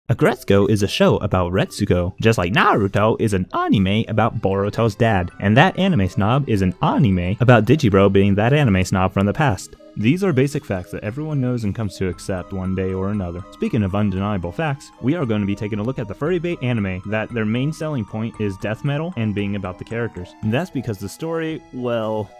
Aggretsuko is a show about Retsuko, just like Naruto is an anime about Boruto's dad, and that anime snob is an anime about Digibro being that anime snob from the past. These are basic facts that everyone knows and comes to accept one day or another. Speaking of undeniable facts, we are going to be taking a look at the furry bait anime that their main selling point is death metal and being about the characters. And that's because the story, well...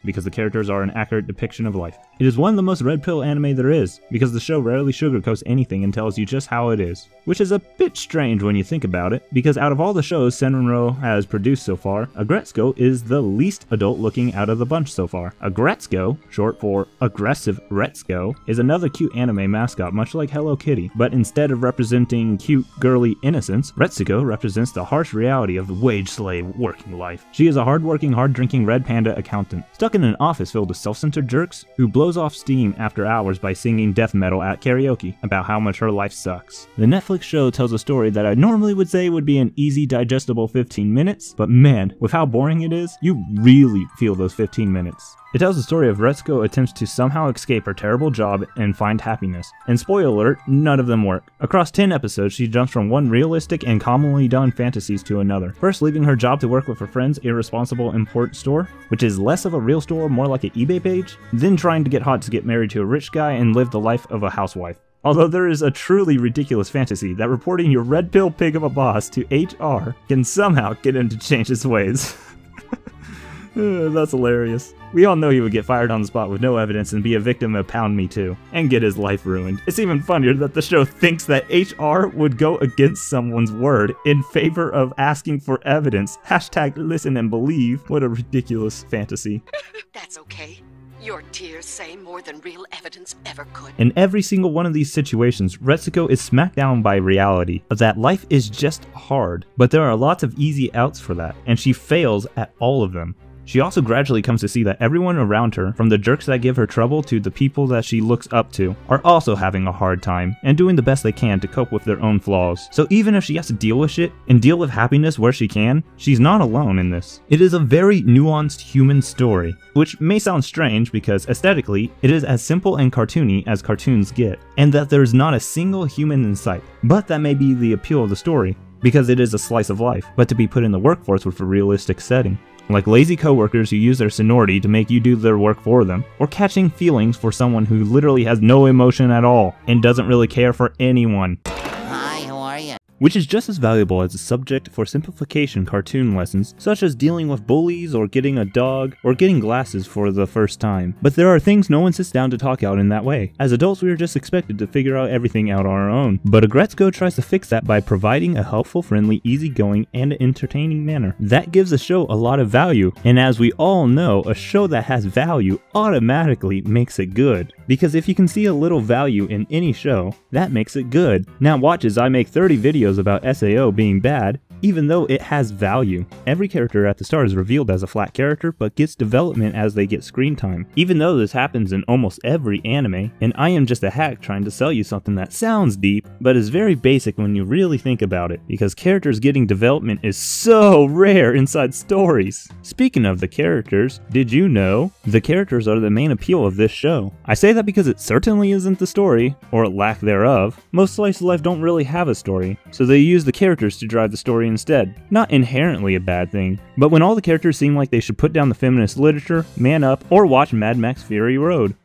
because the characters are an accurate depiction of life. It is one of the most red pill anime there is, because the show rarely sugarcoats anything and tells you just how it is. Which is a bit strange when you think about it, because out of all the shows Senrinro has produced so far, Aggretsuko is the least adult looking out of the bunch so far. Aggretsuko, short for Aggressive Retsuko, is another cute anime mascot much like Hello Kitty, but instead of representing cute, girly innocence, Retsuko represents the harsh reality of the wage slave working life. She is a hard-working, hard-drinking red panda accountant, stuck in an office filled with self-centered jerks who blows off steam after hours by singing death metal at karaoke about how much her life sucks. The Netflix show tells a story that I normally would say would be an easy, digestible 15 minutes, but man, with how boring it is, you really feel those 15 minutes. It tells the story of Retsuko attempts to somehow escape her terrible job and find happiness. And spoiler alert, none of them work. Across 10 episodes, she jumps from one realistic and commonly done fantasies to another. First leaving her job to work with her friend's irresponsible import store, which is less of a real store, more like an eBay page. Then trying to get hot to get married to a rich guy and live the life of a housewife. Although there is a truly ridiculous fantasy that reporting your red pill pig of a boss to HR can somehow get him to change his ways. That's hilarious. We all know he would get fired on the spot with no evidence and be a victim of Pound Me Too, and get his life ruined. It's even funnier that the show thinks that HR would go against someone's word in favor of asking for evidence. Hashtag listen and believe. What a ridiculous fantasy. That's okay. Your tears say more than real evidence ever could. In every single one of these situations, Retsuko is smacked down by reality of that life is just hard, but there are lots of easy outs for that, and she fails at all of them. She also gradually comes to see that everyone around her, from the jerks that give her trouble to the people that she looks up to, are also having a hard time and doing the best they can to cope with their own flaws. So even if she has to deal with shit and deal with happiness where she can, she's not alone in this. It is a very nuanced human story, which may sound strange because aesthetically, it is as simple and cartoony as cartoons get, and that there is not a single human in sight. But that may be the appeal of the story, because it is a slice of life, but to be put in the workforce with a realistic setting. Like lazy coworkers who use their seniority to make you do their work for them, or catching feelings for someone who literally has no emotion at all and doesn't really care for anyone. Hi, how are you? Which is just as valuable as a subject for simplification cartoon lessons, such as dealing with bullies or getting a dog or getting glasses for the first time. But there are things no one sits down to talk out in that way. As adults, we are just expected to figure out everything out on our own. But Aggretsuko tries to fix that by providing a helpful, friendly, easygoing, and entertaining manner. That gives a show a lot of value, and as we all know, a show that has value automatically makes it good. Because if you can see a little value in any show, that makes it good. Now watch as I make 30 videos about SAO being bad, even though it has value. Every character at the start is revealed as a flat character, but gets development as they get screen time. Even though this happens in almost every anime, and I am just a hack trying to sell you something that sounds deep, but is very basic when you really think about it, because characters getting development is so rare inside stories. Speaking of the characters, did you know the characters are the main appeal of this show? I say that because it certainly isn't the story, or lack thereof. Most slice of life don't really have a story, so they use the characters to drive the story instead. Not inherently a bad thing, but when all the characters seem like they should put down the feminist literature, man up, or watch Mad Max Fury Road.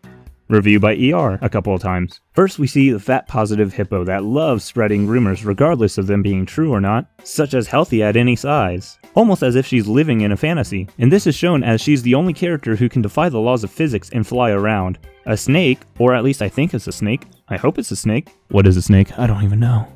Review by ER a couple of times. First we see the fat positive hippo that loves spreading rumors regardless of them being true or not, such as healthy at any size. Almost as if she's living in a fantasy, and this is shown as she's the only character who can defy the laws of physics and fly around. A snake, or at least I think it's a snake, I hope it's a snake. What is a snake? I don't even know.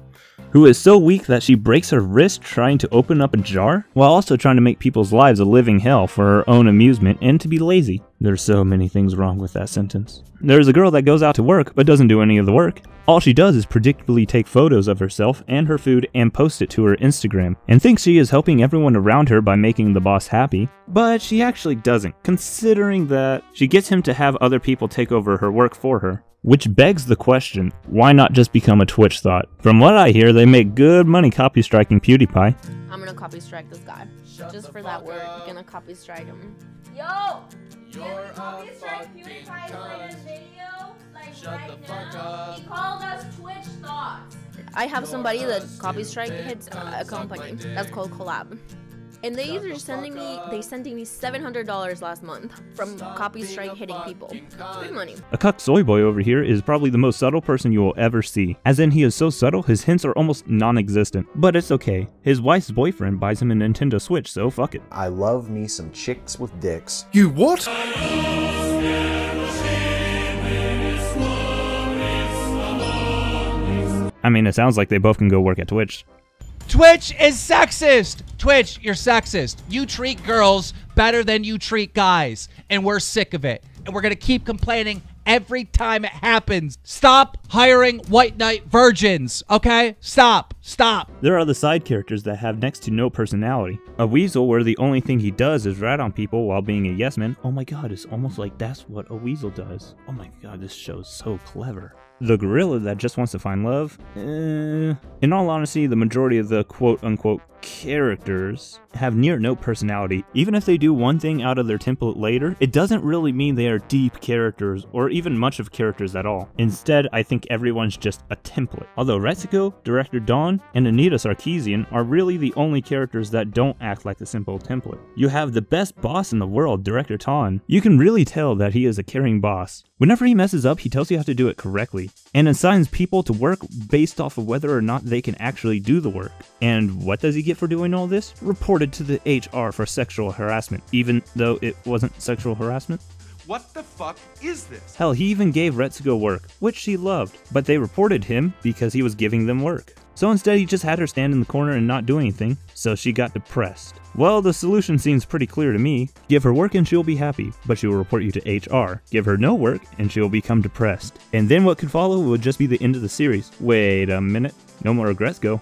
Who is so weak that she breaks her wrist trying to open up a jar, while also trying to make people's lives a living hell for her own amusement and to be lazy. There's so many things wrong with that sentence. There's a girl that goes out to work but doesn't do any of the work. All she does is predictably take photos of herself and her food and post it to her Instagram, and thinks she is helping everyone around her by making the boss happy. But she actually doesn't, considering that she gets him to have other people take over her work for her. Which begs the question, why not just become a Twitch thought? From what I hear, they make good money copy striking PewDiePie. I'm gonna copy strike this guy. Just for that word, you're gonna copy strike him. Yo! You're a fucking cunt. Video, like Shut right the fuck now. up. He I have somebody that copy strike hits a company. That's called collab. And they are sending me $700 last month from copy strike hitting people. Good money. A cuck soy boy over here is probably the most subtle person you will ever see. As in, he is so subtle, his hints are almost non-existent. But it's okay. His wife's boyfriend buys him a Nintendo Switch, so fuck it. I love me some chicks with dicks. You what? I mean, it sounds like they both can go work at Twitch. Twitch is sexist! Twitch, you're sexist. You treat girls better than you treat guys, and we're sick of it. And we're gonna keep complaining every time it happens. Stop hiring white knight virgins, okay? Stop. There are the side characters that have next to no personality. A weasel where the only thing he does is rat on people while being a yes man. Oh my god, it's almost like that's what a weasel does. Oh my god, this show's so clever. The gorilla that just wants to find love? In all honesty, the majority of the quote-unquote characters have near no personality. Even if they do one thing out of their template later, it doesn't really mean they are deep characters or even much of characters at all. Instead, I think everyone's just a template. Although Retsuko, Director Dawn, and Anita Sarkeesian are really the only characters that don't act like a simple template. You have the best boss in the world, Director Ton. You can really tell that he is a caring boss. Whenever he messes up, he tells you how to do it correctly, and assigns people to work based off of whether or not they can actually do the work. And what does he get for doing all this? Reported to the HR for sexual harassment, even though it wasn't sexual harassment. What the fuck is this? Hell, he even gave Retsuko work, which she loved, but they reported him because he was giving them work. So instead he just had her stand in the corner and not do anything, so she got depressed. Well, the solution seems pretty clear to me. Give her work and she'll be happy, but she will report you to HR. Give her no work and she'll become depressed. And then what could follow would just be the end of the series. Wait a minute, no more Aggretsuko.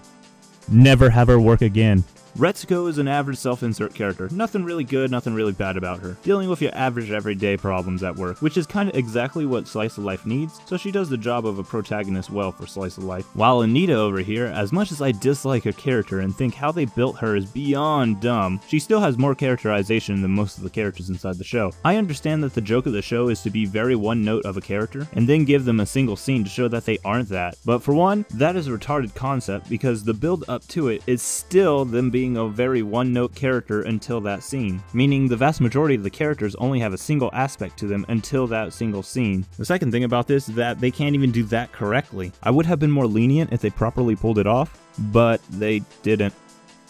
Never have her work again. Retsuko is an average self-insert character. Nothing really good, nothing really bad about her. Dealing with your average everyday problems at work, which is kinda exactly what Slice of Life needs, so she does the job of a protagonist well for Slice of Life. While Anita over here, as much as I dislike her character and think how they built her is beyond dumb, she still has more characterization than most of the characters inside the show. I understand that the joke of the show is to be very one note of a character, and then give them a single scene to show that they aren't that. But for one, that is a retarded concept because the build up to it is still them being a very one-note character until that scene, meaning the vast majority of the characters only have a single aspect to them until that single scene. The second thing about this is that they can't even do that correctly. I would have been more lenient if they properly pulled it off, but they didn't.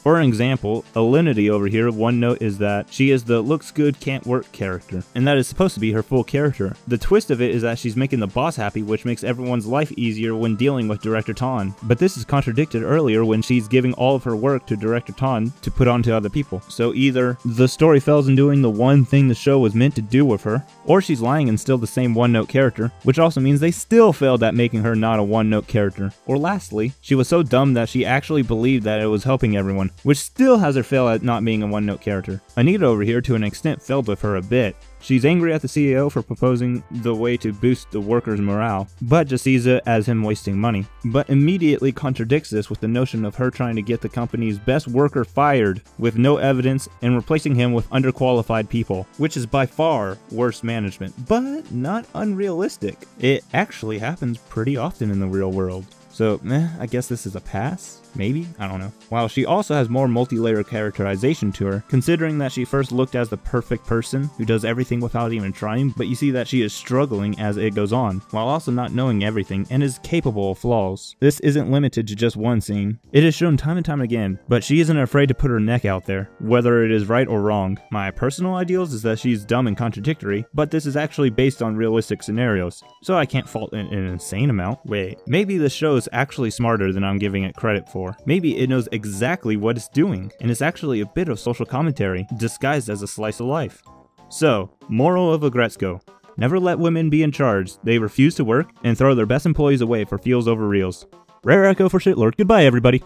For an example, Alinity over here, one note is that she is the looks good can't work character, and that is supposed to be her full character. The twist of it is that she's making the boss happy, which makes everyone's life easier when dealing with Director Ton. But this is contradicted earlier when she's giving all of her work to Director Ton to put onto other people. So either the story fails in doing the one thing the show was meant to do with her, or she's lying and still the same one-note character, which also means they still failed at making her not a one-note character. Or lastly, she was so dumb that she actually believed that it was helping everyone, which still has her fail at not being a one-note character. Anita over here to an extent failed with her a bit. She's angry at the CEO for proposing the way to boost the workers' morale, but just sees it as him wasting money. But immediately contradicts this with the notion of her trying to get the company's best worker fired with no evidence and replacing him with underqualified people, which is by far worse management, but not unrealistic. It actually happens pretty often in the real world. So, I guess this is a pass? Maybe? I don't know. While she also has more multi-layer characterization to her, considering that she first looked as the perfect person who does everything without even trying, but you see that she is struggling as it goes on, while also not knowing everything and is capable of flaws. This isn't limited to just one scene. It is shown time and time again, but she isn't afraid to put her neck out there, whether it is right or wrong. My personal ideals is that she's dumb and contradictory, but this is actually based on realistic scenarios, so I can't fault an insane amount. Wait, maybe this show is actually smarter than I'm giving it credit for. Maybe it knows exactly what it's doing, and it's actually a bit of social commentary, disguised as a slice of life. So, moral of Aggretsuko. Never let women be in charge. They refuse to work, and throw their best employees away for feels over reals. Rare echo for shitlord. Goodbye, everybody.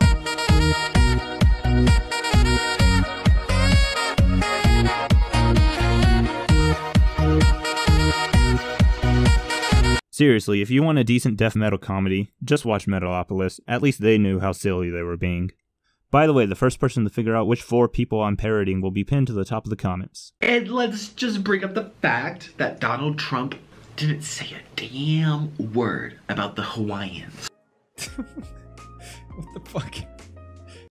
Seriously, if you want a decent death metal comedy, just watch Metalopolis. At least they knew how silly they were being. By the way, the first person to figure out which 4 people I'm parodying will be pinned to the top of the comments. And let's just bring up the fact that Donald Trump didn't say a damn word about the Hawaiians. What the fuck?